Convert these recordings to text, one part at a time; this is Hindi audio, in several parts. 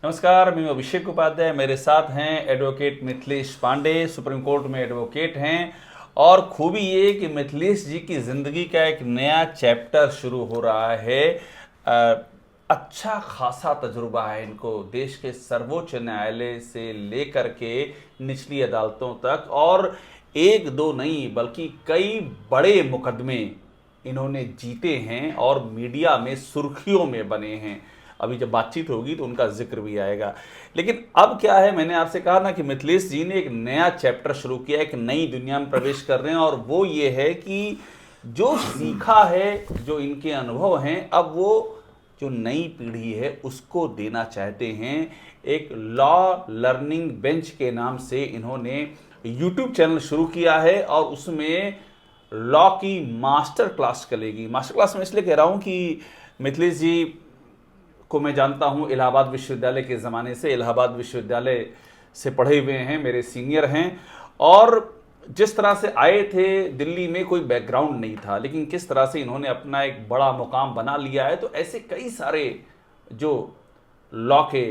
नमस्कार, मैं अभिषेक उपाध्याय। मेरे साथ हैं advocate Mithilesh Pandey, supreme court में एडवोकेट हैं। और खूबी ये कि मिथिलेश जी की ज़िंदगी का एक नया चैप्टर शुरू हो रहा है। अच्छा खासा तजुर्बा है इनको, देश के सर्वोच्च न्यायालय से लेकर के निचली अदालतों तक, और एक दो नहीं बल्कि कई बड़े मुकदमे इन्होंने जीते हैं और मीडिया में सुर्खियों में बने हैं। अभी जब बातचीत होगी तो उनका जिक्र भी आएगा। लेकिन अब क्या है, मैंने आपसे कहा ना कि मिथिलेश जी ने एक नया चैप्टर शुरू किया, एक नई दुनिया में प्रवेश कर रहे हैं। और वो ये है कि जो सीखा है, जो इनके अनुभव हैं, अब वो जो नई पीढ़ी है उसको देना चाहते हैं। एक लॉ लर्निंग बेंच के नाम से इन्होंने यूट्यूब चैनल शुरू किया है और उसमें लॉ की मास्टर क्लास चलेगी। मास्टर क्लास में इसलिए कह रहा हूँ कि मिथिलेश जी को मैं जानता हूँ इलाहाबाद विश्वविद्यालय के ज़माने से, इलाहाबाद विश्वविद्यालय से पढ़े हुए हैं, मेरे सीनियर हैं। और जिस तरह से आए थे, दिल्ली में कोई बैकग्राउंड नहीं था, लेकिन किस तरह से इन्होंने अपना एक बड़ा मुकाम बना लिया है। तो ऐसे कई सारे जो लॉ के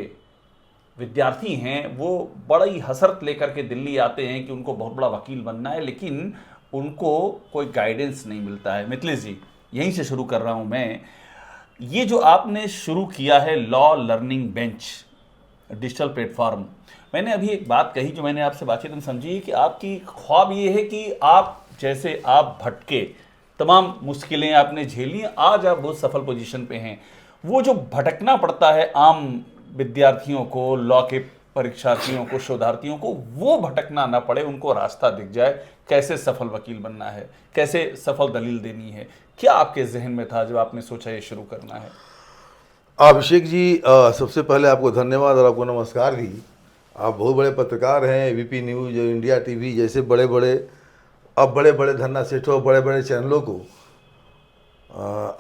विद्यार्थी हैं वो बड़ी हसरत लेकर के दिल्ली आते हैं कि उनको बहुत बड़ा वकील बनना है, लेकिन उनको कोई गाइडेंस नहीं मिलता है। मिथिलेश जी, यहीं से शुरू कर रहा हूँ मैं। ये जो आपने शुरू किया है law learning bench digital platform, मैंने अभी एक बात कही जो मैंने आपसे बातचीत में समझी कि आपकी ख्वाब ये है कि आप भटके, तमाम मुश्किलें आपने झेली, आज आप बहुत सफल पोजीशन पे हैं। वो जो भटकना पड़ता है आम विद्यार्थियों को, लॉ के परीक्षार्थियों को, शोधार्थियों को, वो भटकना ना पड़े, उनको रास्ता दिख जाए कैसे सफल वकील बनना है, कैसे सफल दलील देनी है। क्या आपके जहन में था जब आपने सोचा ये शुरू करना है? अभिषेक जी, सबसे पहले आपको धन्यवाद और आपको नमस्कार भी। आप बहुत बड़े पत्रकार हैं, एबीपी न्यूज़, इंडिया टीवी जैसे बड़े बड़े धरना सेठों, बड़े बड़े चैनलों को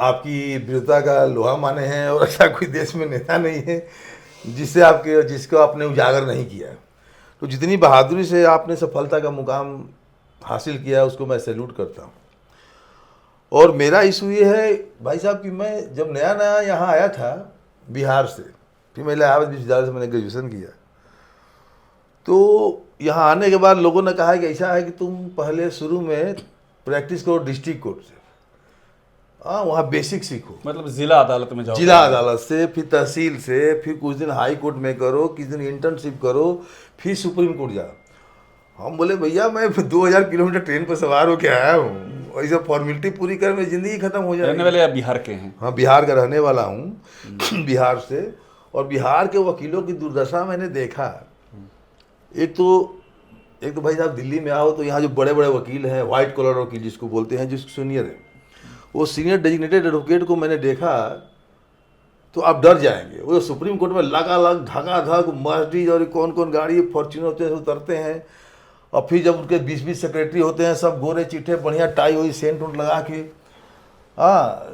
आपकी वीरता का लोहा माने हैं। और ऐसा कोई देश में नेता नहीं है जिसको आपने उजागर नहीं किया। तो जितनी बहादुरी से आपने सफलता का मुकाम हासिल किया है उसको मैं सैल्यूट करता हूँ। और मेरा इशू ये है भाई साहब कि मैं जब नया नया यहाँ आया था बिहार से, फिर मैं इलाहाबाद विश्वविद्यालय से मैंने ग्रेजुएशन किया, तो यहाँ आने के बाद लोगों ने कहा कि ऐसा है कि तुम पहले शुरू में प्रैक्टिस करो डिस्ट्रिक्ट कोर्ट से, वहाँ बेसिक सीखो, मतलब जिला अदालत में जाओ, जिला अदालत से, फिर तहसील से, फिर कुछ दिन हाई कोर्ट में करो, कुछ दिन इंटर्नशिप करो, फिर सुप्रीम कोर्ट जाओ। हम बोले भैया मैं 2000 किलोमीटर ट्रेन पर सवार होकर आया हूँ, ऐसा फॉर्मेलिटी पूरी कर मेरी ज़िंदगी ख़त्म हो जाएगी। रहने वाले आप बिहार के हैं? हाँ, बिहार का रहने वाला हूँ, बिहार से। और बिहार के वकीलों की दुर्दशा मैंने देखा। एक तो भाई साहब दिल्ली में आओ तो यहाँ जो बड़े बड़े वकील हैं, वाइट कॉलर वकील जिसको बोलते हैं, जिसको सीनियर है, वो सीनियर डेजिग्नेटेड एडवोकेट को मैंने देखा तो आप डर जाएंगे। वो सुप्रीम कोर्ट में लगालग धकाधक मर्सिडीज और कौन कौन गाड़ी फॉर्च्यूनर होते हैं उतरते हैं, और फिर जब उनके 20-20 सेक्रेटरी होते हैं, सब गोरे चिट्ठे, बढ़िया टाई हुई, सेंट उंट लगा के,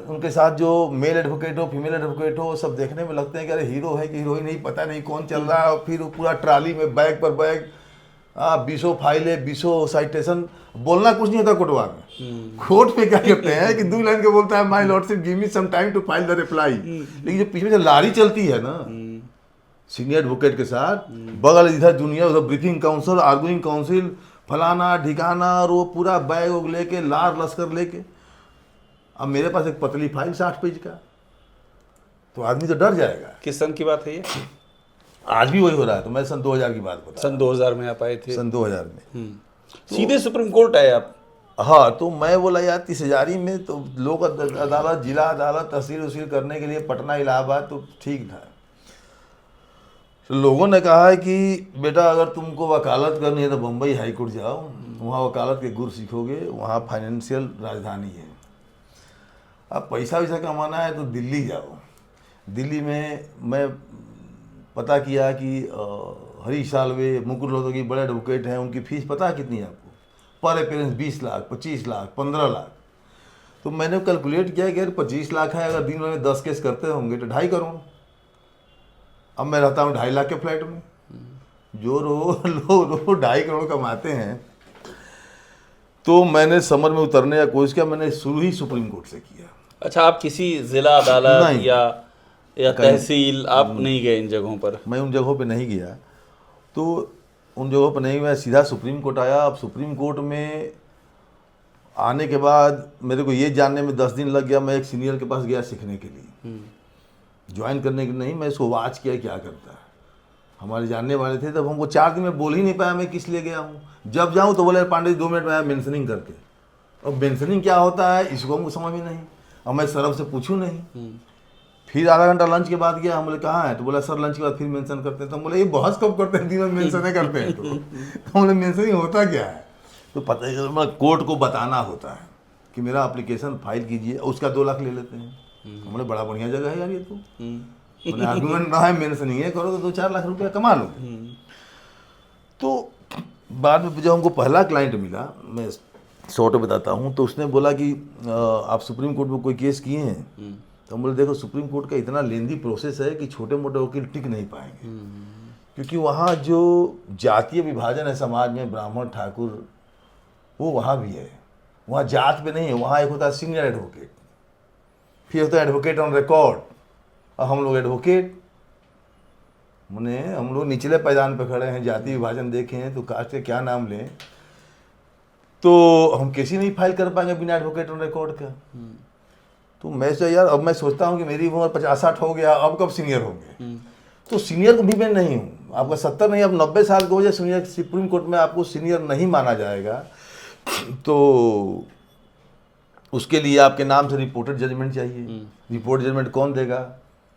उनके साथ जो मेल एडवोकेट हो, फीमेल एडवोकेट हो, सब देखने में लगते हैं कि अरे हीरो है कि हीरोइन नहीं, पता नहीं कौन चल रहा है। और फिर पूरा ट्राली में बैग पर बैग, 20 फाइलें, 20 साइटेशन, बोलना कुछ नहीं होता कोर्टवा में। कोर्ट पे क्या करते हैं कि 2 लाइन के बोलता है my lordship give me some time to file the reply, लेकिन जो पीछे से लारी चलती है ना सीनियर एडवोकेट के साथ, बगल इधर जूनियर, उधर ब्रीफिंग काउंसिल, आर्गुइंग काउंसिल, फलाना ढिकाना, और वो पूरा बैग वोग लेके, लार लश्कर लेके। अब मेरे पास एक पतली फाइल 60 पेज का, तो आदमी तो डर जाएगा। किस सन की बात है ये? आज भी वही हो रहा है। तो मैं सन 2000 की बात बता, सन 2000 में आप आए थे? सन 2000 में सीधे सुप्रीम कोर्ट आए आप? हाँ, तो मैं बोला यार 30,000 में तो लोक अदालत, जिला अदालत, तहसील वसील करने के लिए पटना इलाहाबाद तो ठीक था। तो लोगों ने कहा है कि बेटा अगर तुमको वकालत करनी है तो बम्बई हाई कोर्ट जाओ, वहाँ वकालत के गुर सीखोगे, वहाँ फाइनेंशियल राजधानी है। अब पैसा वैसा कमाना है तो दिल्ली जाओ। दिल्ली में मैं पता किया कि हरीश साल्वे, मुकुल रोहतगी बड़े एडवोकेट हैं, उनकी फीस पता है कितनी है आपको? पर अपेरेंस 20 लाख, 25 लाख, 15 लाख। तो मैंने कैलकुलेट किया कि अगर 25 लाख है, अगर दिन में 10 केस करते होंगे तो 2.5 करोड़। अब मैं रहता हूँ 2.5 लाख के फ्लैट में, जो लोग 2.5 करोड़ कमाते हैं। तो मैंने समर में उतरने का कोशिश किया, मैंने शुरू ही सुप्रीम कोर्ट से किया। अच्छा, आप किसी जिला अदालत या या तहसील आप नहीं गए इन जगहों पर? मैं उन जगहों पे नहीं गया, तो उन जगहों पर नहीं, मैं सीधा सुप्रीम कोर्ट आया। अब सुप्रीम कोर्ट में आने के बाद मेरे को ये जानने में 10 दिन लग गया। मैं एक सीनियर के पास गया सीखने के लिए, ज्वाइन करने के नहीं, मैं इसको वॉच किया क्या करता है। हमारे जानने वाले थे, तब हमको 4 दिन में बोल ही नहीं पाया मैं किस लिए गया हूँ। जब जाऊँ तो बोले पांडे जी 2 मिनट में आया मेंशनिंग करके। अब मेंशनिंग क्या होता है इसको हमको समझ में नहीं। अब मैं सरब से पूछूँ नहीं। फिर आधा घंटा लंच के बाद गया, हम बोले कहाँ है, तो बोला सर लंच के बाद फिर मेंशन करते हैं। तो हम बोले ये बहस कब करते हैं, दिन में मेंशन करते हैं। तो हम बोले मेंशनिंग होता क्या है, तो पता ही चला कोर्ट को बताना होता है कि मेरा एप्लीकेशन फाइल कीजिए, उसका 2 लाख ले लेते हैं। हम बोले बड़ा बढ़िया जगह है यार ये तो, मैंने आर्गूमेंट ना है, मेंशनिंग है करो तो 2-4 लाख रुपया कमा लो। तो बाद में जब हमको पहला क्लाइंट मिला, मैं शॉर्ट बताता हूँ, तो उसने बोला कि आप सुप्रीम कोर्ट में कोई केस किए हैं? तो हम बोले देखो सुप्रीम कोर्ट का इतना लेंदी प्रोसेस है कि छोटे मोटे वकील टिक नहीं पाएंगे, क्योंकि वहाँ जो जातीय विभाजन है समाज में, ब्राह्मण ठाकुर, वो वहाँ भी है। वहाँ जात पे नहीं है, वहाँ एक होता है सीनियर एडवोकेट, फिर होता है एडवोकेट ऑन रिकॉर्ड, और हम लोग एडवोकेट मने हम लोग निचले पैदान पे खड़े हैं। जाति विभाजन देखे हैं तो कास्ट के क्या नाम लें, तो हम केस ही नहीं फाइल कर पाएंगे बिना एडवोकेट ऑन रिकॉर्ड का। तो मैं से यार अब मैं सोचता हूँ कि मेरी उम्र 50-60 हो गया, अब कब सीनियर होंगे। तो सीनियर भी मैं नहीं हूँ, आपका 70 नहीं अब 90 साल के हो जाए सीनियर, सुप्रीम कोर्ट में आपको सीनियर नहीं माना जाएगा। तो उसके लिए आपके नाम से रिपोर्टेड जजमेंट चाहिए। रिपोर्ट जजमेंट कौन देगा?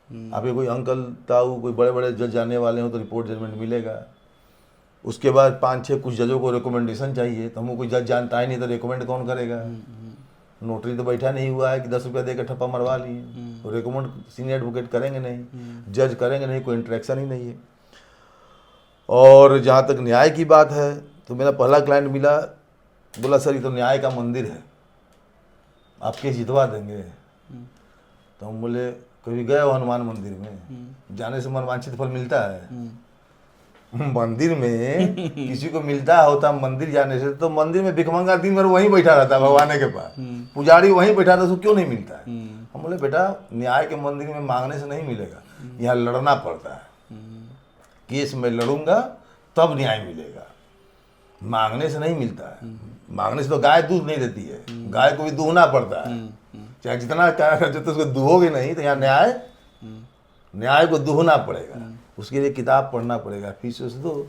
आपके कोई अंकल ताऊ कोई बड़े बड़े जज जाने वाले हो तो रिपोर्ट जजमेंट मिलेगा। उसके बाद 5-6 कुछ जजों को रिकमेंडेशन चाहिए, तो हमको कोई जज जानता ही नहीं तो रिकमेंड कौन करेगा। नोटरी तो बैठा नहीं हुआ है कि 10 रुपया देकर ठप्पा मरवा लिए, तो रिकमेंड सीनियर एडवोकेट करेंगे नहीं, जज करेंगे नहीं, कोई इंटरेक्शन ही नहीं है। और जहाँ तक न्याय की बात है, तो मेरा पहला क्लाइंट मिला, बोला सर ये तो न्याय का मंदिर है, आप केस जितवा देंगे। तो हम बोले कभी गए हो हनुमान मंदिर में? जाने से मनवांछित फल मिलता है? मंदिर में किसी को मिलता होता मंदिर जाने से, तो मंदिर में भिखमंगा दिन भर वहीं बैठा रहता है भगवान के पास, पुजारी वहीं बैठा रहता, उसको क्यों नहीं मिलता है? हम बोले बेटा न्याय के मंदिर में मांगने से नहीं मिलेगा, यहाँ लड़ना पड़ता है। केस में लड़ूंगा तब न्याय मिलेगा, मांगने से नहीं मिलता है। मांगने से तो गाय दूध नहीं देती है, गाय को भी दूहना पड़ता है, चाहे जितना क्या कर तो उसको दूहोगे नहीं। तो यहाँ न्याय को दूहना पड़ेगा, उसके लिए किताब पढ़ना पड़ेगा, फीस उस दो।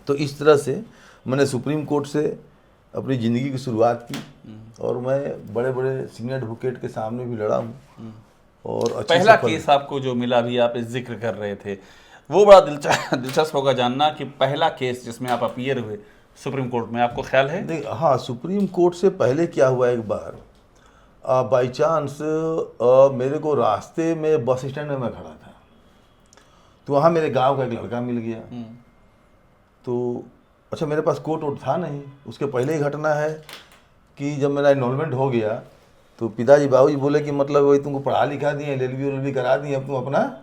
तो इस तरह से मैंने सुप्रीम कोर्ट से अपनी ज़िंदगी की शुरुआत की, और मैं बड़े बड़े सीनियर एडवोकेट के सामने भी लड़ा हूँ। और पहला केस आपको जो मिला, भी आप जिक्र कर रहे थे, वो बड़ा दिलचस्प होगा जानना कि पहला केस जिसमें आप अपीयर हुए सुप्रीम कोर्ट में, आपको ख्याल है? नहीं, हाँ, सुप्रीम कोर्ट से पहले क्या हुआ, एक बार बाई चांस मेरे को रास्ते में बस स्टैंड में मैं खड़ा था, तो वहाँ मेरे गांव का एक लड़का मिल गया। तो अच्छा मेरे पास कोट वोट था नहीं। उसके पहले ही घटना है कि जब मेरा इनरोलमेंट हो गया, तो पिताजी बाबूजी बोले कि मतलब वही तुमको पढ़ा लिखा दिए, LLB करा दिए, अब तुम अपना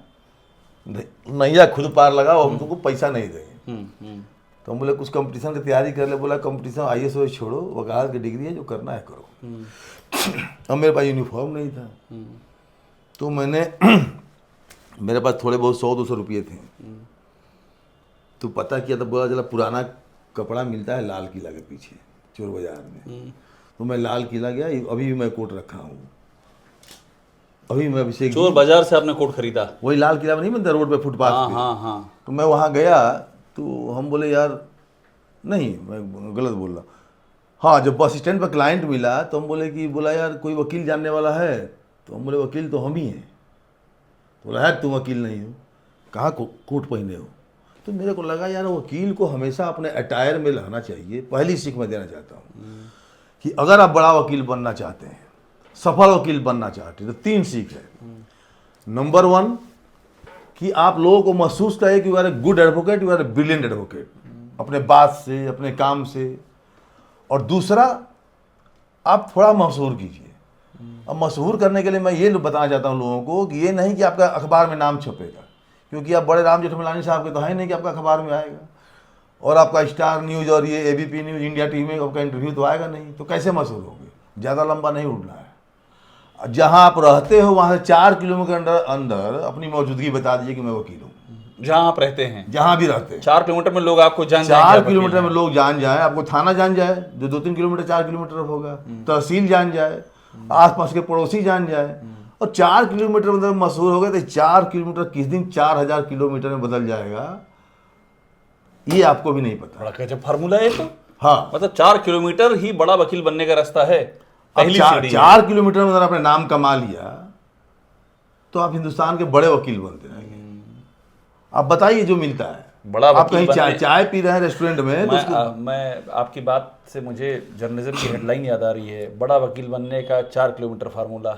नैया खुद पार लगाओ, हम तुमको पैसा नहीं देंगे। तो हम बोले कुछ कंपटीशन की तैयारी कर ले। बोला कंपटीशन IAS छोड़ो, वकालत की डिग्री है, जो करना है करो। अब मेरे पास यूनिफॉर्म नहीं था, तो मैंने मेरे पास थोड़े बहुत 100-200 रुपये थे, तो पता किया तो बोला चला पुराना कपड़ा मिलता है लाल किला के पीछे चोर बाजार में। तो मैं लाल किला गया, अभी भी मैं कोट रखा हूँ, अभी मैं अभिषेक चोर बाजार से आपने कोट खरीदा? वही लाल किला में नहीं बनता रोड पे, फुटपाथ पे। हाँ। तो मैं वहाँ गया, तो हम बोले यार नहीं, मैं गलत बोल रहा। हाँ, जब बस स्टैंड पर क्लाइंट मिला तो हम बोले कि बोला यार कोई वकील जानने वाला है? तो हम बोले वकील तो हम ही हैं। तो बोला यार तुम वकील नहीं हो, कहाँ कोट पहने हो? तो मेरे को लगा यार वकील को हमेशा अपने अटायर में रहना चाहिए। पहली सीख मैं देना चाहता हूँ कि अगर आप बड़ा वकील बनना चाहते हैं, सफल वकील बनना चाहते हैं, तो 3 सीख है। नंबर 1 कि आप लोगों को महसूस करें कि you are a good advocate, you are a brilliant advocate, अपने बात से, अपने काम से। और दूसरा, आप थोड़ा मशहूर कीजिए। अब मशहूर करने के लिए मैं ये बताना चाहता हूँ लोगों को कि ये नहीं कि आपका अखबार में नाम छपेगा, क्योंकि आप बड़े राम जेठमलानी साहब के तो है नहीं कि आपका अखबार में आएगा, और आपका स्टार न्यूज़ और ये ABP न्यूज़, इंडिया TV में आपका इंटरव्यू तो आएगा नहीं, तो कैसे मशहूर होंगे? ज़्यादा लंबा नहीं उड़ना है। जहां आप रहते हो वहां से 4 किलोमीटर अंदर अंदर अपनी मौजूदगी बता दीजिए कि मैं वकील हूँ। जहाँ आप रहते हैं जहां भी रहते हैं 4 किलोमीटर में लोग आपको जान जाएंगे 4 आप वकील किलोमीटर में हैं। लोग जान जाए, आपको थाना जान जाए जो 2-3 किलोमीटर 4 किलोमीटर होगा, तहसील जान जाए, आसपास के पड़ोसी जान जाए, और 4 किलोमीटर मतलब मशहूर हो गए तो 4 किलोमीटर किस दिन 4000 किलोमीटर में बदल जाएगा ये आपको भी नहीं पता। बड़ा गजब फार्मूला है तो। हाँ, मतलब 4 किलोमीटर ही बड़ा वकील बनने का रास्ता है, अब पहली 4 सीढ़ी है। 4 किलोमीटर में अगर आपने नाम कमा लिया तो आप हिंदुस्तान के बड़े वकील बनते रहेंगे। आप बताइए जो मिलता है, बड़ा आप वकील कहीं बनने- चाय पी रहे हैं रेस्टोरेंट में तो मैं आपकी बात से मुझे जर्नलिज्म की हेडलाइन याद आ रही है, बड़ा वकील बनने का 4 किलोमीटर फार्मूला।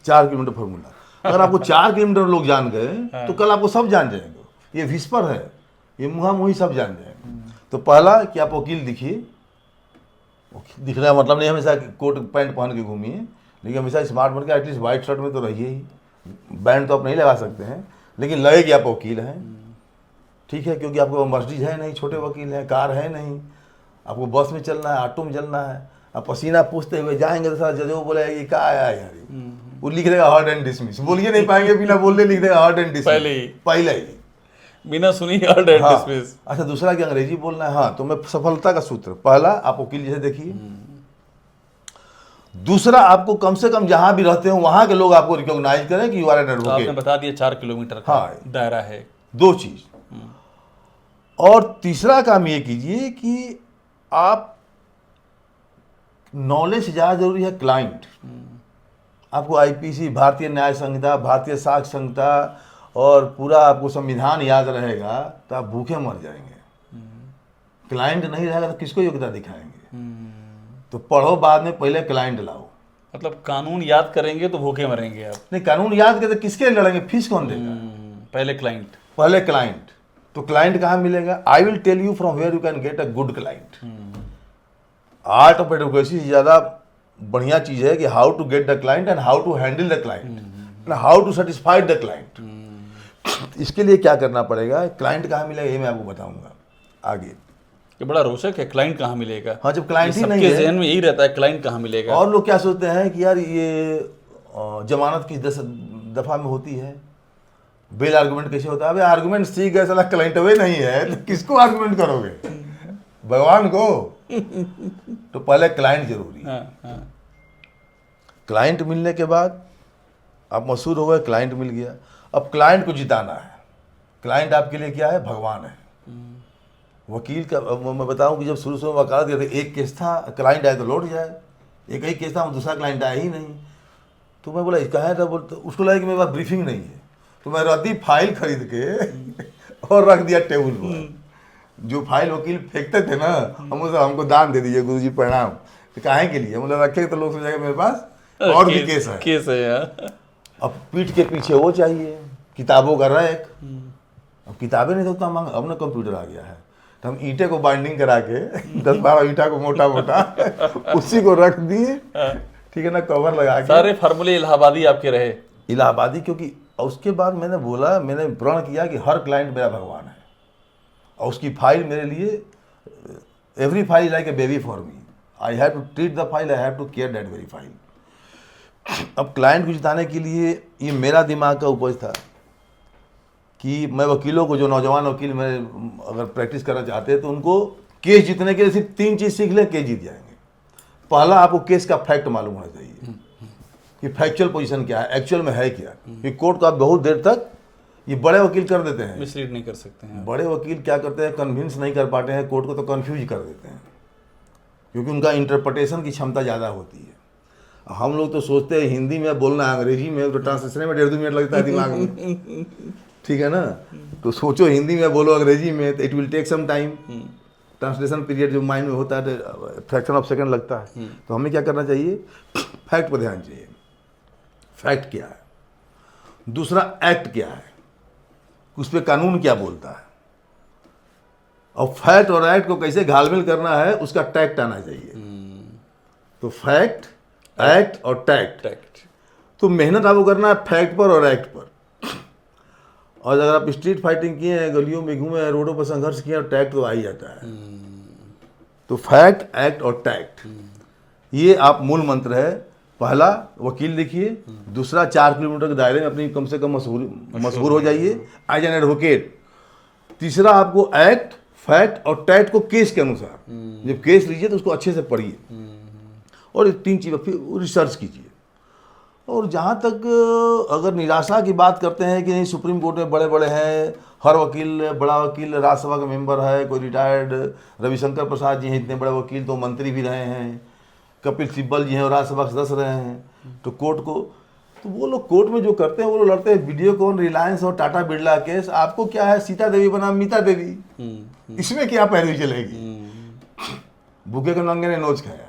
4 kilometre formula. अगर आपको 4 किलोमीटर लोग जान गए तो कल आपको सब जान जाएंगे। ये विस्पर है, ये मुहा मुही सब जान जाएंगे। तो पहला कि आप वकील दिखिए। दिखने का मतलब नहीं हमेशा कोट पैंट पहन के घूमिए, लेकिन हमेशा स्मार्ट बन के एटलीस्ट वाइट शर्ट में तो रहिए ही। बैंड तो आप नहीं लगा सकते हैं, लेकिन लगे कि आप वकील हैं, ठीक है, क्योंकि आपको मर्सिडीज है नहीं, छोटे वकील हैं, कार है नहीं, आपको बस में चलना है, ऑटो में चलना है, आप पसीना पूछते हुए जाएंगे तो सारा जज वो बोलेगा ये क्या आया है यार, वो लिख देगा हर्ड एंड डिसमिस, बोलिए नहीं पाएंगे, बिना बोलने लिख देगा हर्ड एंड डिसमिस पहले ही, बिना सुनी हर्ड एंड हाँ। डिसमिस। अच्छा, दूसरा कि अंग्रेजी बोलना है, हाँ, तो मैं सफलता का सूत्र, पहला आप वकील जैसे देखिए। दूसरा, आपको कम से कम जहां भी रहते हो वहां के लोग आपको रिकॉग्नाइज करें कि यू आर एन तो आपने एडवोकेट। बता दिया 4 किलोमीटर का हाँ। दायरा है। 2 चीज। और तीसरा काम ये कीजिए कि आप नॉलेज से ज़्यादा जरूरी है क्लाइंट। आपको आईपीसी, भारतीय न्याय संहिता, भारतीय साक्ष्य संहिता और पूरा आपको संविधान याद रहेगा तो आप भूखे मर जाएंगे। क्लाइंट नहीं रहेगा तो किसको योग्यता दिखाएंगे? तो पढ़ो बाद में, पहले क्लाइंट लाओ। मतलब कानून याद करेंगे तो भूखे मरेंगे आप। नहीं, कानून याद करते किसके लिए लड़ेंगे? फीस कौन देगा? पहले क्लाइंट। पहले क्लाइंट। तो क्लाइंट कहाँ मिलेगा? I will tell you from where you can get a good client. Art of advocacy से ज़्यादा बढ़िया चीज़ है कि how to get the client and how to handle the client and how to satisfy the client. इसके लिए क्या करना पड़ेगा, क्लाइंट कहाँ मिलेगा ये मैं आपको बताऊंगा आगे। ये बड़ा रोचक है, क्लाइंट कहाँ मिलेगा। हाँ, जब क्लाइंट ही नहीं सबके है, जहन में यही रहता है, क्लाइंट कहाँ मिलेगा। और लोग क्या सोचते हैं कि यार ये जमानत किस दफा में होती है, बेल आर्गुमेंट कैसे होता है? अबे आर्गुमेंट सीख गए, साला क्लाइंट वे नहीं है तो किसको आर्गुमेंट करोगे? भगवान को। तो पहले क्लाइंट जरूरी है। हाँ। क्लाइंट मिलने के बाद आप मशहूर हो गए, क्लाइंट मिल गया। अब क्लाइंट को जिताना है। क्लाइंट आपके लिए क्या है? भगवान है। वकील का मैं बताऊं कि जब शुरू में वकालत करते एक केस था, क्लाइंट आए तो लौट जाए, एक ही केस था, दूसरा क्लाइंट आया ही नहीं। तो मैं बोला इसका है, तो बोलते उसको लगा कि मेरे पास ब्रीफिंग नहीं है, तो मैं राती फाइल खरीद के और रख दिया टेबल पर। जो फाइल वकील फेंकते थे ना, हम उसे हमको दान दे दीजिए गुरुजी प्रणाम। तो काहे के लिए? मतलब रखे तो लोग सोचेंगे मेरे पास और भी केस है यार। अब पीठ के पीछे वो चाहिए, किताबों का रैक। अब किताबें नहीं तो मांग, अब ना कंप्यूटर आ गया है, तो हम ईंटे को बाइंडिंग करा के 10-12 ईंटा को मोटा मोटा उसी को रख दिए, ठीक है ना, कवर लगा के। सारे फार्मूले इलाहाबादी आपके रहे। इलाहाबादी, क्योंकि उसके बाद मैंने बोला, मैंने प्रण किया कि हर क्लाइंट मेरा भगवान है और उसकी फाइल मेरे लिए, every file like a baby for me. I have to treat the file, I have to care that very file. अब क्लाइंट को जिताने के लिए ये मेरा दिमाग का उपज था कि मैं वकीलों को, जो नौजवान वकील मेरे अगर प्रैक्टिस करना चाहते हैं तो उनको केस जीतने के लिए सिर्फ 3 चीज़ सीख लें, केस जीत जाएंगे। पहला, आपको केस का फैक्ट मालूम होना चाहिए कि फैक्चुअल पोजीशन क्या है, एक्चुअल में है क्या। कि कोर्ट को आप बहुत देर तक, ये बड़े वकील कर देते हैं, मिसलीड नहीं कर सकते हैं। बड़े वकील क्या करते हैं, कन्विंस नहीं कर पाते हैं कोर्ट को, तो कन्फ्यूज कर देते हैं, क्योंकि उनका इंटरप्रिटेशन की क्षमता ज़्यादा होती है। हम लोग तो सोचते हैं हिंदी में बोलना है, अंग्रेजी में, तो ट्रांसलेशन में 1.5-2 मिनट लगता है दिमाग में, ठीक है ना। तो सोचो हिंदी में बोलो अंग्रेजी में, तो it will take some time. Translation period जो माइंड में होता है फ्रैक्शन ऑफ सेकंड लगता है। तो हमें क्या करना चाहिए? फैक्ट पर ध्यान चाहिए। फैक्ट क्या है, दूसरा एक्ट क्या है, उस पर कानून क्या बोलता है, और फैक्ट और एक्ट को कैसे घालमेल करना है उसका टैक्ट आना चाहिए। तो फैक्ट, एक्ट और टैक्ट। तो मेहनत आपको करना है फैक्ट पर और एक्ट पर। और अगर आप स्ट्रीट फाइटिंग किए हैं, गलियों में घूमे हैं, रोडों पर संघर्ष किए हैं, टैक्ट तो आ ही जाता है। तो फैक्ट, एक्ट और टैक्ट, ये आप मूल मंत्र है पहला वकील लिखिए, दूसरा 4 किलोमीटर के दायरे में अपनी कम से कम मशहूर हो जाइए एज एन एडवोकेट। तीसरा आपको एक्ट, फैक्ट और टैट को केस के अनुसार, जब केस लीजिए तो उसको अच्छे से पढ़िए और ये 3 चीज़ फिर रिसर्च कीजिए। और जहाँ तक अगर निराशा की बात करते हैं कि नहीं सुप्रीम कोर्ट में बड़े बड़े हैं, हर वकील बड़ा वकील राज्यसभा का मेंबर है, कोई रिटायर्ड रविशंकर प्रसाद जी हैं इतने बड़े वकील, तो मंत्री भी रहे हैं, कपिल सिब्बल जी हैं और राज्यसभा के सदस्य रहे हैं, तो कोर्ट को, तो वो लोग कोर्ट में जो करते हैं वो लोग लड़ते हैं वीडियोकॉन, रिलायंस और टाटा बिरला केस। आपको क्या है, सीता देवी बनाम मीता देवी, इसमें क्या पैरवी चलेगी, भूखे के नंगे ने नोच खाया।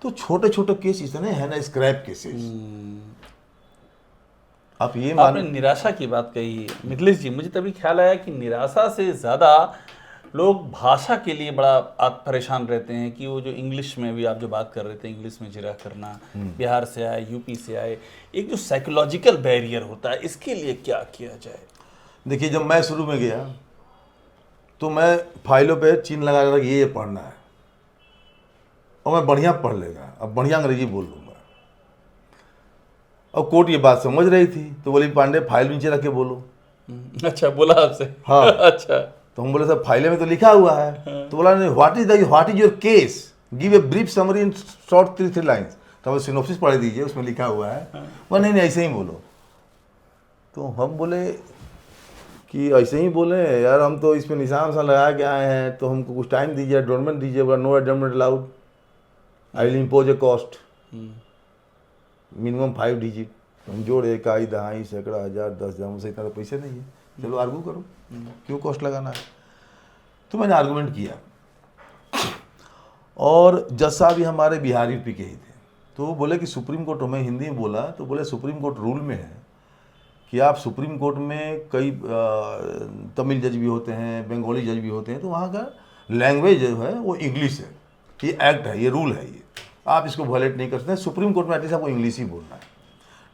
तो छोटे छोटे केस इतने हैं ना, स्क्रैप केसेस। आप ये आपने निराशा की बात कही मिथिलेश जी, मुझे तभी ख्याल आया कि निराशा से ज़्यादा लोग भाषा के लिए बड़ा परेशान रहते हैं कि वो जो इंग्लिश में भी आप जो बात कर रहे थे, इंग्लिश में जिरा करना, बिहार से आए, यूपी से आए, एक जो साइकोलॉजिकल बैरियर होता है, इसके लिए क्या किया जाए? देखिए, जब मैं शुरू में गया तो मैं फाइलों पे चिन्ह लगा रहा था ये पढ़ना है और मैं बढ़िया पढ़ लेगा, अब बढ़िया अंग्रेजी बोल लूँगा। और कोर्ट ये बात समझ रही थी, तो बोली पांडे फाइल नीचे रख के बोलो। अच्छा, बोला आपसे? हाँ। अच्छा, तो हम बोले सर फाइल में तो लिखा हुआ है। तो बोला नहीं, what is your case, give a brief summary in short 3 lines. तो हमें सिनॉप्सिस पढ़ दीजिए, उसमें लिखा हुआ है। वो नहीं ऐसे ही बोलो। तो हम बोले कि ऐसे ही बोले यार, हम तो इस पर निशान सा लगा के आए हैं, तो हमको कुछ टाइम दीजिए, एडजर्नमेंट दीजिए। बोला no adjournment allowed, I will impose a cost minimum 5 digit. हम जोड़े, इकाई, दहाई, सैकड़ा, हज़ार, 10,000, मुझसे इतना तो पैसे नहीं है, चलो आर्गू करो, क्यों कॉस्ट लगाना है। तो मैंने आर्गूमेंट किया और जज साहब भी हमारे बिहार यूपी के ही थे। तो वो बोले कि सुप्रीम कोर्ट, में हिंदी में बोला तो बोले सुप्रीम कोर्ट रूल में है कि आप सुप्रीम कोर्ट में कई तमिल जज भी होते हैं, बंगाली जज भी होते हैं, तो वहाँ का लैंग्वेज जो है वो इंग्लिश है। ये एक्ट है, ये रूल है, ये आप इसको वॉलेट नहीं कर सकते। सुप्रीम कोर्ट में एटलीस्ट आपको इंग्लिश ही बोलना है।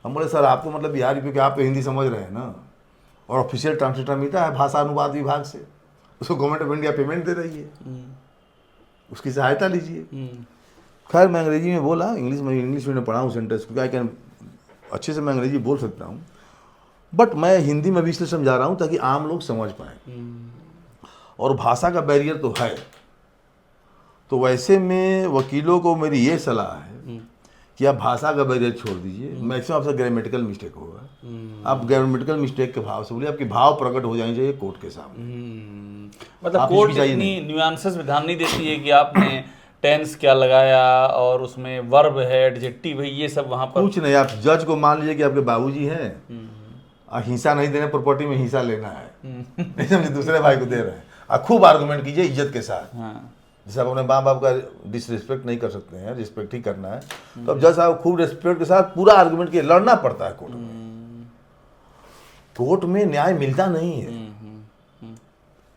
हम बोले सर आप तो मतलब बिहार यूपी के, आप तो हिंदी समझ रहे हैं ना, और ऑफिशियल ट्रांसलेटर मिलता है भाषा अनुवाद विभाग से, उसको गवर्नमेंट ऑफ इंडिया पेमेंट दे रही है, उसकी सहायता लीजिए। खैर मैं अंग्रेजी में बोला, इंग्लिश में पढ़ा हूँ सेंटेंस, क्योंकि आई कैन अच्छे से मैं अंग्रेजी बोल सकता हूँ, बट मैं हिंदी में भी इसलिए समझा रहा हूँ ताकि आम लोग समझ पाएँ। और भाषा का बैरियर तो है, तो वैसे में वकीलों को मेरी ये सलाह है कि आप भाषा का बैरियर छोड़ दीजिए। मैक्सिमम आपसे ग्रामेटिकल मिस्टेक होगा, आप ग्रामेटिकल मिस्टेक के भाव से बोलिए, आपके भाव प्रकट हो जाने चाहिए कोर्ट के सामने। मतलब कोर्ट इतनी न्यूआंसेस में ध्यान नहीं देती है कि आपने टेंस क्या लगाया और उसमें वर्ब है, एडजेक्टिव है, ये सब वहाँ पर कुछ नहीं। आप जज को मान लीजिए कि आपके बाबूजी हैं, हिस्सा नहीं देना, प्रॉपर्टी में हिस्सा लेना है, नहीं समझे, दूसरे भाई को दे रहे हैं, खूब आर्गूमेंट कीजिए इज्जत के साथ। जैसे आप अपने माँ बाप का डिसरिस्पेक्ट नहीं कर सकते हैं, रिस्पेक्ट ही करना है, तो अब जज साहब खूब रिस्पेक्ट के साथ पूरा आर्गूमेंट किए, लड़ना पड़ता है कोर्ट में। कोर्ट में न्याय मिलता नहीं है।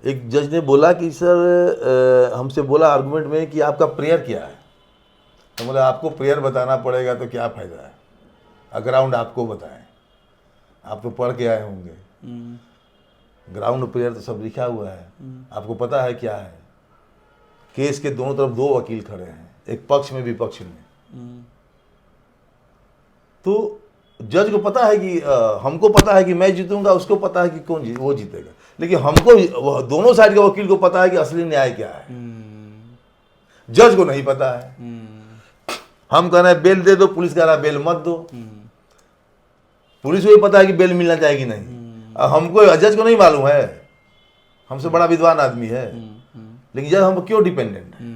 एक जज ने बोला कि सर हमसे बोला आर्गूमेंट में कि आपका प्रेयर क्या है, तो बोला आपको प्रेयर बताना पड़ेगा तो क्या फायदा है, ग्राउंड आपको बताएं, आप तो पढ़ के आए होंगे, ग्राउंड प्रेयर तो सब लिखा हुआ है, आपको पता है क्या है। केस के दोनों तरफ 2 वकील खड़े हैं, एक पक्ष में विपक्ष में, तो जज को पता है कि हमको पता है कि मैं जीतूंगा, उसको पता है कि वो जीतेगा, लेकिन हमको दोनों साइड के वकील को पता है कि असली न्याय क्या है, जज को नहीं पता है। हम कह रहे हैं बेल दे दो, पुलिस कह रहा है बेल मत दो, पुलिस को भी पता है कि बेल मिलना चाहिए कि नहीं, हमको, जज को नहीं मालूम है, हमसे बड़ा विद्वान आदमी है, लेकिन जज हम क्यों डिपेंडेंट है,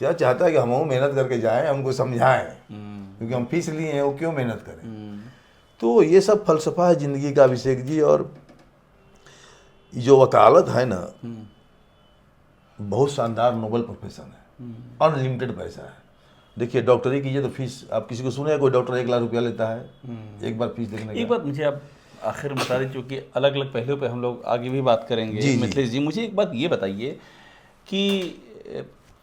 क्या चाहता है कि हम मेहनत करके जाएं, हमको समझाएं, क्योंकि हम फीस लिए हैं, वो क्यों मेहनत करें। तो ये सब फलसफा है जिंदगी का अभिषेक जी। और जो वकालत है ना, बहुत शानदार नोबल प्रोफेशन है, अनलिमिटेड पैसा है। देखिए डॉक्टरी कीजिए तो फीस, आप किसी को सुने कोई डॉक्टर 1 लाख रुपया लेता है एक बार फीस देखने का। एक बात मुझे आप आखिर में बता दें, क्योंकि अलग अलग पहलुओं पे हम लोग आगे भी बात करेंगे। मिथिलेश जी, मुझे एक बात ये बताइए कि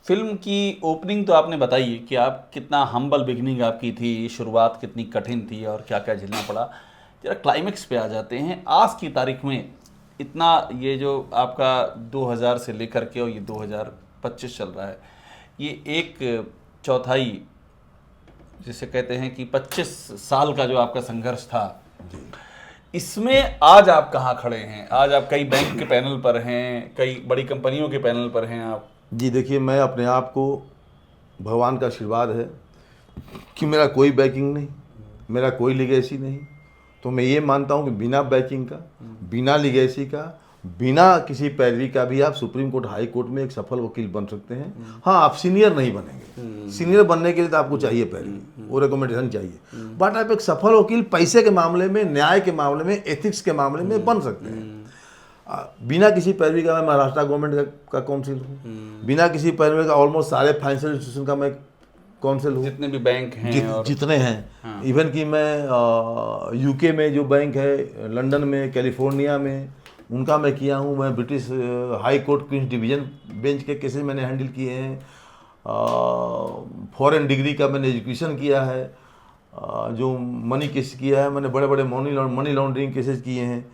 फिल्म की ओपनिंग तो आपने बताई कि आप कितना हम्बल बिगनिंग आपकी थी, शुरुआत कितनी कठिन थी और क्या क्या झेलना पड़ा। जरा क्लाइमेक्स पे आ जाते हैं। आज की तारीख में इतना, ये जो आपका 2000 से लेकर के और ये 2025 चल रहा है, ये 1/4 जिसे कहते हैं कि 25 साल का जो आपका संघर्ष था, इसमें आज आप कहाँ खड़े हैं? आज आप कई बैंक के पैनल पर हैं, कई बड़ी कंपनियों के पैनल पर हैं आप। जी देखिए, मैं अपने आप को, भगवान का आशीर्वाद है कि मेरा कोई बैकिंग नहीं, मेरा कोई लिगेसी नहीं। तो मैं ये मानता हूँ कि बिना बैकिंग का, बिना लिगेसी का, बिना किसी पैरवी का भी आप सुप्रीम कोर्ट, हाई कोर्ट में एक सफल वकील बन सकते हैं। हाँ, आप सीनियर नहीं बनेंगे, सीनियर बनने के लिए तो आपको चाहिए पैरवी, वो रिकमेंडेशन चाहिए, बट आप एक सफल वकील पैसे के मामले में, न्याय के मामले में, एथिक्स के मामले में बन सकते हैं। बिना किसी पैरवी का मैं महाराष्ट्र गवर्नमेंट का काउंसिल हूँ, बिना किसी पैरवी का ऑलमोस्ट सारे फाइनेंशियल इंस्टीट्यूशन का मैं काउंसिल हूँ, जितने भी बैंक हैं और जितने हैं। इवन कि मैं यूके में जो बैंक है, लंदन में, कैलिफोर्निया में, उनका मैं किया हूँ। मैं British High Court Queen's Division Bench के केसेस मैंने हैंडल किए हैं। फॉरेन डिग्री का मैंने एजुकेशन किया है। जो मनी केस किया है मैंने, बड़े बड़े मनी लॉन्ड्रिंग केसेस किए हैं।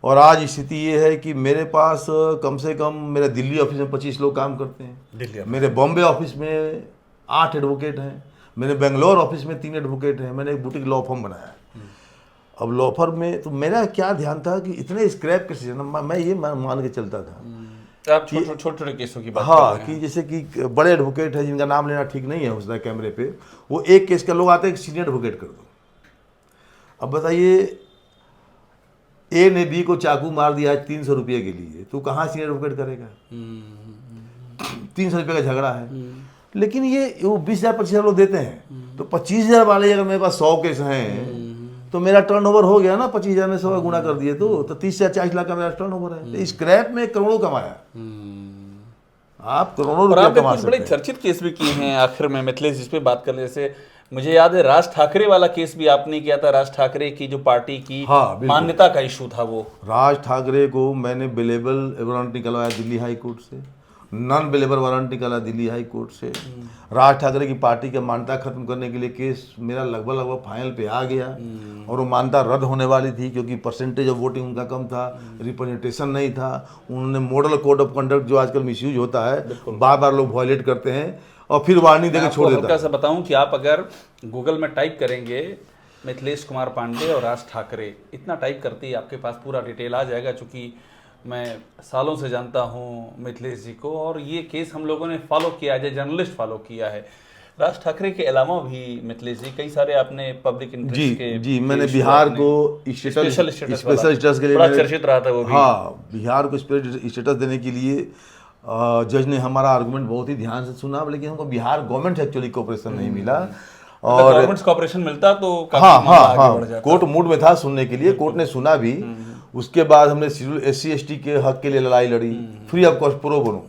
और आज स्थिति ये है कि मेरे पास कम से कम, मेरे दिल्ली ऑफिस में 25 लोग काम करते हैं, मेरे बॉम्बे ऑफिस में 8 एडवोकेट हैं, मेरे बेंगलोर ऑफिस में 3 एडवोकेट हैं। मैंने एक बुटीक लॉ फर्म बनाया है। अब लॉ फर्म में तो मेरा क्या ध्यान था कि इतने स्क्रैप केसेस, मैं ये मान के चलता था आप छोटे केसों की बात हाँ, कर रहे हैं। कि जैसे कि बड़े एडवोकेट है जिनका नाम लेना ठीक नहीं है उस कैमरे पे, वो एक केस का लोग आते हैं सीनियर एडवोकेट कर दो। अब बताइए, ए ने बी को चाकू मार दिया है 300 रुपये के लिए, तो कहाँ सीनियर एडवोकेट करेगा? 300 रुपये का झगड़ा है। लेकिन ये वो 20,000 25,000 लोग देते हैं, तो 25,000 वाले अगर मेरे पास 100 केस हैं तो मेरा टर्नओवर हो गया ना। 25,000 में 100 का गुणा कर दिए तो 30 से 40 लाख का मेरा टर्नओवर है। तो स्क्रैप में करोड़ों कमाया। आप करोड़ों रुपया आपने कमा कुछ सकते बड़े हैं। चर्चित केस भी किए हैं। आखिर में मिथिलेश, जिस पे बात कर ले, जैसे मुझे याद है राज ठाकरे वाला केस भी आपने किया था। राज ठाकरे की जो पार्टी की मान्यता का इशू था, वो राज ठाकरे को मैंने बिलेबल वारंट निकलवाया दिल्ली हाई कोर्ट से, नॉन बिलेबल वारंट निकाला दिल्ली हाई कोर्ट से। राज ठाकरे की पार्टी की मान्यता खत्म करने के लिए केस मेरा लगभग फाइनल पे आ गया, और वो मान्यता रद्द होने वाली थी क्योंकि परसेंटेज ऑफ वोटिंग उनका कम था, रिप्रेजेंटेशन नहीं था। उन्होंने मॉडल कोड ऑफ कंडक्ट, जो आजकल मिसयूज होता है, बार बार लोग वायलेट करते हैं और फिर वार्निंग देकर छोड़ देता है। हल्का सा बताऊं कि आप अगर गूगल में टाइप करेंगे मिथिलेश कुमार पांडे और राज ठाकरे, इतना टाइप करते ही आपके पास पूरा डिटेल आ जाएगा। चूंकि मैं सालों से जानता हूं मिथिलेश जी को, और ये केस हम लोगों ने फॉलो किया है, जर्नलिस्ट फॉलो किया है। राज ठाकरे के अलावा भी मिथिलेश जी कई सारे आपने पब्लिक इंटरेस्ट के जी मैंने बिहार को स्पेशल स्टेटस के लिए बड़ा चर्चित रहा था वो भी। हाँ, बिहार को स्पेशल स्टेटस देने के लिए जज ने हमारा आर्गुमेंट बहुत ही ध्यान से सुना, लेकिन हमको बिहार गवर्नमेंट से एक्चुअली कोऑपरेशन नहीं मिला। और गवर्नमेंट कोऑपरेशन मिलता तो हाँ, कोर्ट मूड में था सुनने के लिए, कोर्ट ने सुना भी। उसके बाद हमने शेड्यूल SC/ST के हक के लिए लड़ाई लड़ी, free of cost pro bono.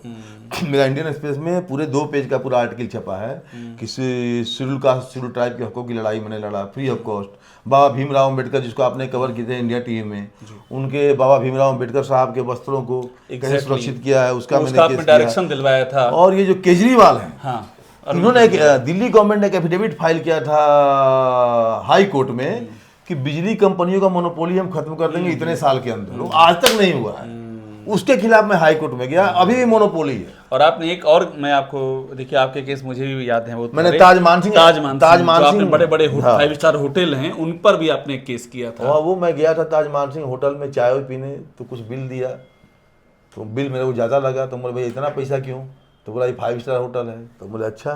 मेरा इंडियन एक्सप्रेस में पूरे 2 पेज का पूरा आर्टिकल छपा है कि शेड्यूल कास्ट, शेड्यूल ट्राइब के हकों की लड़ाई मैंने लड़ा फ्री ऑफ कॉस्ट। बाबा भीमराव अम्बेडकर, जिसको आपने कवर किए थे इंडिया टीवी में, उनके बाबा भीमराव अम्बेडकर साहब के वस्त्रों को कैसे सुरक्षित किया है, उसका मैंने केस डायरेक्शन दिलवाया था। और ये जो केजरीवाल है, हाँ, उन्होंने दिल्ली गवर्नमेंट ने एक एफिडेविट फाइल किया था हाई कोर्ट में कि बिजली कंपनियों का मोनोपोली हम खत्म कर देंगे इतने साल के अंदर। वो आज तक नहीं हुआ है। उसके खिलाफ मैं हाई कोर्ट में गया, अभी भी मोनोपोली है। और आपने एक और, मैं आपको देखिए, आपके केस मुझे भी याद है, वो मैंने ताज मानसिंह बड़े बड़े 5 स्टार होटल हैं, उन पर भी आपने एक केस किया था। वो मैं गया था ताज मानसिंह होटल में चाय पीने, तो कुछ बिल दिया, तो बिल मेरे को ज़्यादा लगा। तो बोले भाई इतना पैसा क्यों? तो बोला ये 5 स्टार होटल है। तो बोले अच्छा,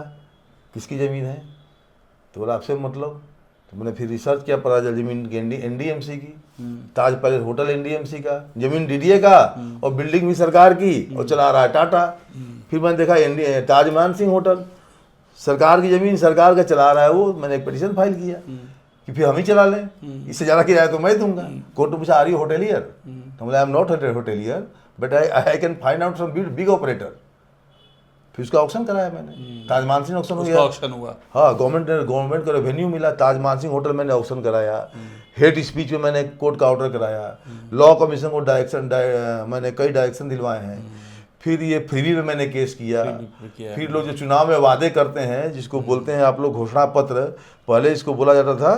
किसकी ज़मीन है? तो बोला आपसे मतलब। तो मैंने फिर रिसर्च किया, पता चला जमीन NDMC की, ताज पैलेस होटल NDMC का, जमीन DDA का, और बिल्डिंग भी सरकार की, और चला रहा है टाटा। फिर मैंने देखा ताज मानसिंह होटल, सरकार की जमीन, सरकार का चला रहा है वो। मैंने एक पिटीशन फाइल किया कि फिर हम ही चला लें, इससे ज़्यादा किराया तो मैं दूंगा। कोर्ट में पूछा आर यू होटेलियर? तो बोला I am not hotelier but I can find out some big operator. फिर उसका ऑक्शन कराया मैंने, ताज मानसिंह ऑक्शन हो गया। ऑक्शन हुआ, हाँ, गवर्नमेंट का रेवेन्यू मिला। ताज मानसिंह होटल मैंने ऑक्शन कराया। हेट स्पीच में मैंने कोर्ट का ऑर्डर कराया। लॉ कमीशन को मैंने कई डायरेक्शन दिलवाए हैं। फिर ये फ्रीबी में मैंने केस किया। फिर लोग जो चुनाव में वादे करते हैं, जिसको बोलते हैं आप लोग घोषणा पत्र, पहले इसको बोला जाता था,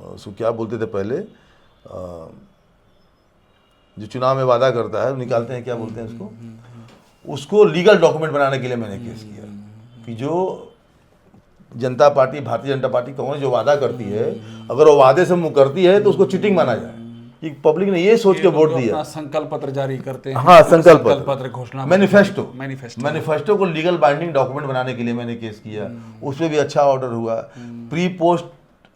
उसको क्या बोलते थे पहले, जो चुनाव में वादा करता है, निकालते हैं, क्या बोलते हैं उसको लीगल डॉक्यूमेंट बनाने के लिए मैंने केस किया। कि जो जनता पार्टी, भारतीय जनता पार्टी कांग्रेस जो वादा करती है, अगर वो वादे से मुकरती है तो उसको चीटिंग माना जाए। कि पब्लिक ने ये सोच के वोट दिया। संकल्प पत्र जारी करते हैं। हाँ, संकल्प पत्र, घोषणा, मैनिफेस्टो को लीगल बाइंडिंग डॉक्यूमेंट बनाने के लिए मैंने केस किया, उसमें भी अच्छा ऑर्डर हुआ। प्री पोस्ट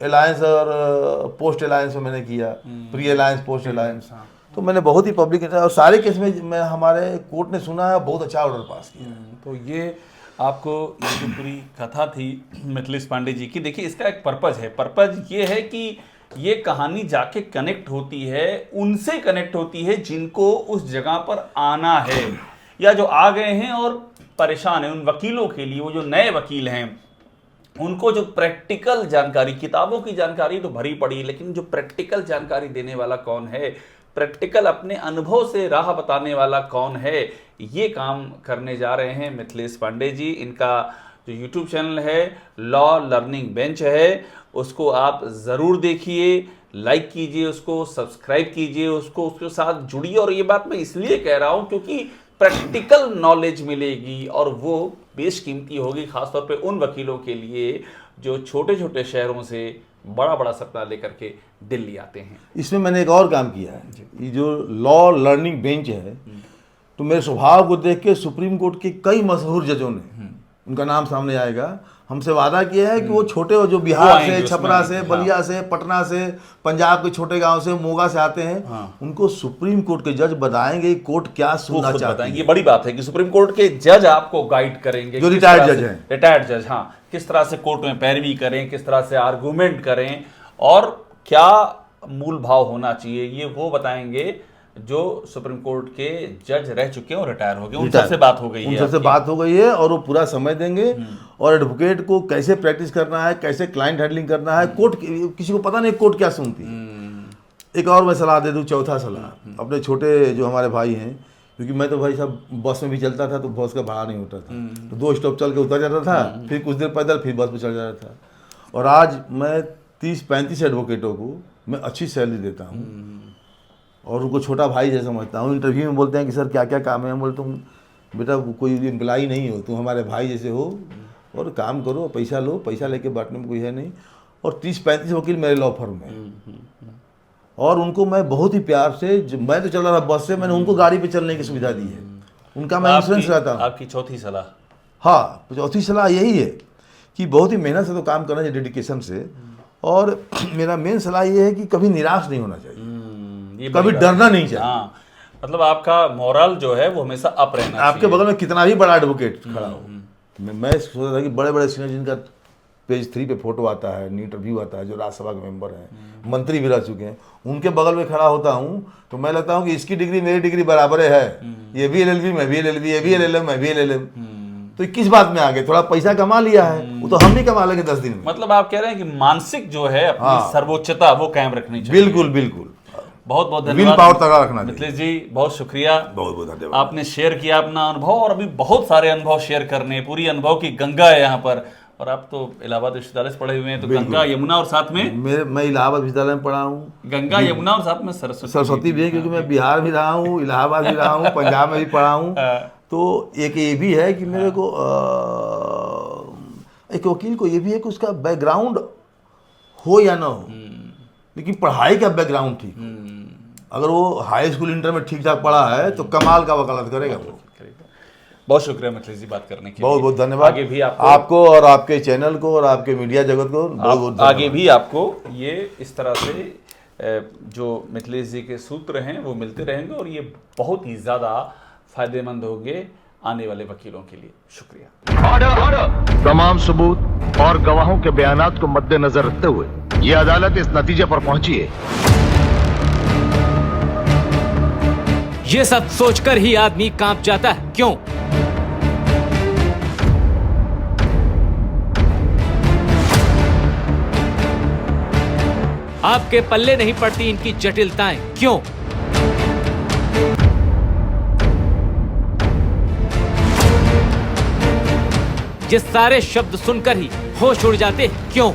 अलायंस और पोस्ट अलायंस में मैंने किया, प्री अलायंस, पोस्ट अलायंस। तो मैंने बहुत ही पब्लिक और सारे केस में मैं हमारे कोर्ट ने सुना है, बहुत अच्छा ऑर्डर पास किया। तो ये आपको ये जो पूरी कथा थी मिथिलेश पांडे जी की, देखिए इसका एक पर्पज है। पर्पज ये है कि ये कहानी जाके कनेक्ट होती है, उनसे कनेक्ट होती है जिनको उस जगह पर आना है या जो आ गए हैं और परेशान हैं। उन वकीलों के लिए, वो जो नए वकील हैं, उनको जो प्रैक्टिकल जानकारी, किताबों की जानकारी तो भरी पड़ी, लेकिन जो प्रैक्टिकल जानकारी देने वाला कौन है, प्रैक्टिकल अपने अनुभव से राह बताने वाला कौन है, ये काम करने जा रहे हैं मिथिलेश पांडे जी। इनका जो यूट्यूब चैनल है लॉ लर्निंग बेंच है, उसको आप ज़रूर देखिए, लाइक कीजिए, उसको सब्सक्राइब कीजिए, उसके साथ जुड़िए। और ये बात मैं इसलिए कह रहा हूँ क्योंकि प्रैक्टिकल नॉलेज मिलेगी और वो बेशकीमती होगी, खासतौर पे उन वकीलों के लिए जो छोटे छोटे शहरों से बड़ा बड़ा सपना लेकर के दिल्ली आते हैं। इसमें मैंने एक और काम किया है, ये जो लॉ लर्निंग बेंच है, तो मेरे स्वभाव को देख के सुप्रीम कोर्ट के कई मशहूर जजों ने, उनका नाम सामने आएगा, हमसे वादा किया है कि वो छोटे जो बिहार से, छपरा से, बलिया से, पटना से, पंजाब के छोटे गांव से, मोगा से आते हैं, उनको सुप्रीम कोर्ट के जज बताएंगे कोर्ट क्या सुनना चाहता है। ये बड़ी बात है कि सुप्रीम कोर्ट के जज आपको गाइड करेंगे, जो रिटायर्ड जज हैं, रिटायर्ड जज, हाँ, किस तरह से कोर्ट में पैरवी करें, किस तरह से आर्गूमेंट करें और क्या मूल भाव होना चाहिए, ये वो बताएंगे जो सुप्रीम कोर्ट के जज रह चुके हैं और रिटायर हो गए। उन सबसे बात हो गई है, उनसे बात हो गई है और वो पूरा समय देंगे। और एडवोकेट को कैसे प्रैक्टिस करना है, कैसे क्लाइंट हैंडलिंग करना है, कोर्ट किसी को पता नहीं कोर्ट क्या सुनती है। एक और मैं सलाह दे दूं, चौथा सलाह, अपने छोटे जो हमारे भाई हैं, क्योंकि मैं तो भाई साहब बस में भी चलता था तो बस का भाड़ा नहीं होता था, तो 2 स्टॉप चल के उतर जाता था, फिर कुछ देर पैदल, फिर बस में चढ़ जाता था। और आज मैं 30-35 एडवोकेटों को मैं अच्छी सैलरी देता हूँ और उनको छोटा भाई जैसा समझता हूँ। इंटरव्यू में बोलते हैं कि सर क्या क्या काम है, हम बोलते तुम बेटा कोई एम्प्लॉई नहीं हो, तुम हमारे भाई जैसे हो और काम करो, पैसा लो, पैसा लेके बांटने में कोई है नहीं। और 30-35 वकील मेरे लॉ फर्म में, और उनको मैं बहुत ही प्यार से, मैं तो चल रहा था बस से, मैंने उनको गाड़ी पे चलने की सुविधा दी है, उनका मैं इंश्योरेंस रहता हूँ। आपकी चौथी सलाह? हाँ, चौथी सलाह यही है कि बहुत ही मेहनत से तो काम करना चाहिए, डेडिकेशन से। और मेरा मेन सलाह ये है कि कभी निराश नहीं होना चाहिए, कभी डरना नहीं चाहिए। हाँ, मतलब आपका मोरल जो है वो हमेशा अप रहना चाहिए। आपके बगल में कितना भी बड़ा एडवोकेट खड़ा हो, मैं सोच रहा था कि बड़े बड़े सीनियर जिनका पेज 3 पे फोटो आता है, इंटरव्यू आता है, जो राज्यसभा के मेंबर हैं, मंत्री भी रह चुके हैं, उनके बगल में खड़ा होता हूँ तो मैं लगता हूँ कि इसकी डिग्री मेरी डिग्री बराबर है, ये भी LLB, मैं भी LLB, ये भी LLM, मैं भी LLM। तो किस बात में आगे, थोड़ा पैसा कमा लिया है, वो तो हम नहीं कमा लेंगे 10 दिन में। मतलब आप कह रहे हैं कि मानसिक जो है अपनी सर्वोच्चता वो कायम रखनी चाहिए। बिल्कुल बिल्कुल, बहुत बहुत विल धन्यवाद पावर तगड़ा रखना चाहिए। मिथिलेश जी, बहुत शुक्रिया, बहुत बहुत धन्यवाद। आपने शेयर किया अपना अनुभव, और अभी बहुत सारे अनुभव शेयर करने, पूरी अनुभव की गंगा है यहाँ पर। और आप तो इलाहाबाद विश्वविद्यालय से पढ़े हुए हैं, तो गंगा यमुना और साथ में मैं इलाहाबाद विश्वविद्यालय में पढ़ा हूँ, गंगा यमुना और साथ में सरस्वती भी है, क्योंकि मैं बिहार भी रहा हूँ, इलाहाबाद भी रहा हूँ, पंजाब में भी पढ़ा हूँ। तो एक ये भी है कि मेरे को एक वकील को ये भी है कि उसका बैकग्राउंड हो या ना हो, लेकिन पढ़ाई का बैकग्राउंड ठीक। अगर वो हाई स्कूल इंटर में ठीक ठाक पढ़ा है तो कमाल का वकालत करेगा वो। बहुत शुक्रिया मिथिलेश जी बात करने के लिए। बहुत बहुत धन्यवाद। आगे भी आपको और आपके चैनल को और आपके मीडिया जगत को बहुत बहुत आगे भी आपको ये इस तरह से जो मिथिलेश जी के सूत्र हैं वो मिलते रहेंगे और ये बहुत ही ज़्यादा फायदेमंद होंगे आने वाले वकीलों के लिए। शुक्रिया। ऑर्डर। तमाम सबूत और गवाहों के बयानात को मद्देनजर रखते हुए ये अदालत इस नतीजे पर पहुंची है। ये सब सोचकर ही आदमी कांप जाता है। क्यों? आपके पल्ले नहीं पड़ती इनकी जटिलताएं। क्यों? ये सारे शब्द सुनकर ही होश उड़ जाते हैं। क्यों?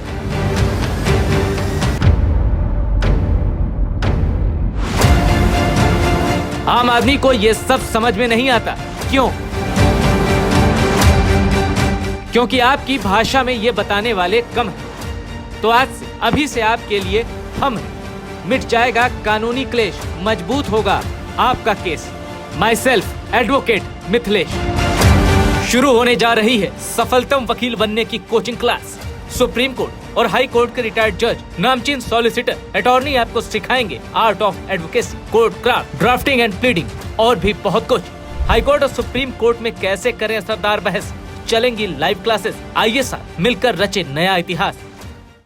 आम आदमी को यह सब समझ में नहीं आता। क्यों? क्योंकि आपकी भाषा में ये बताने वाले कम हैं। तो आज से अभी से आपके लिए हम हैं। मिट जाएगा कानूनी क्लेश, मजबूत होगा आपका case. My self advocate Mithilesh. शुरू होने जा रही है सफलतम वकील बनने की कोचिंग क्लास। सुप्रीम कोर्ट और हाई कोर्ट के रिटायर्ड जज, नामचीन सॉलिसिटर, अटॉर्नी आपको सिखाएंगे art of advocacy, court craft, drafting and pleading और भी बहुत कुछ। हाई कोर्ट और सुप्रीम कोर्ट में कैसे करें असरदार बहस, चलेंगी लाइव क्लासेस। आइए साथ मिलकर रचे नया इतिहास।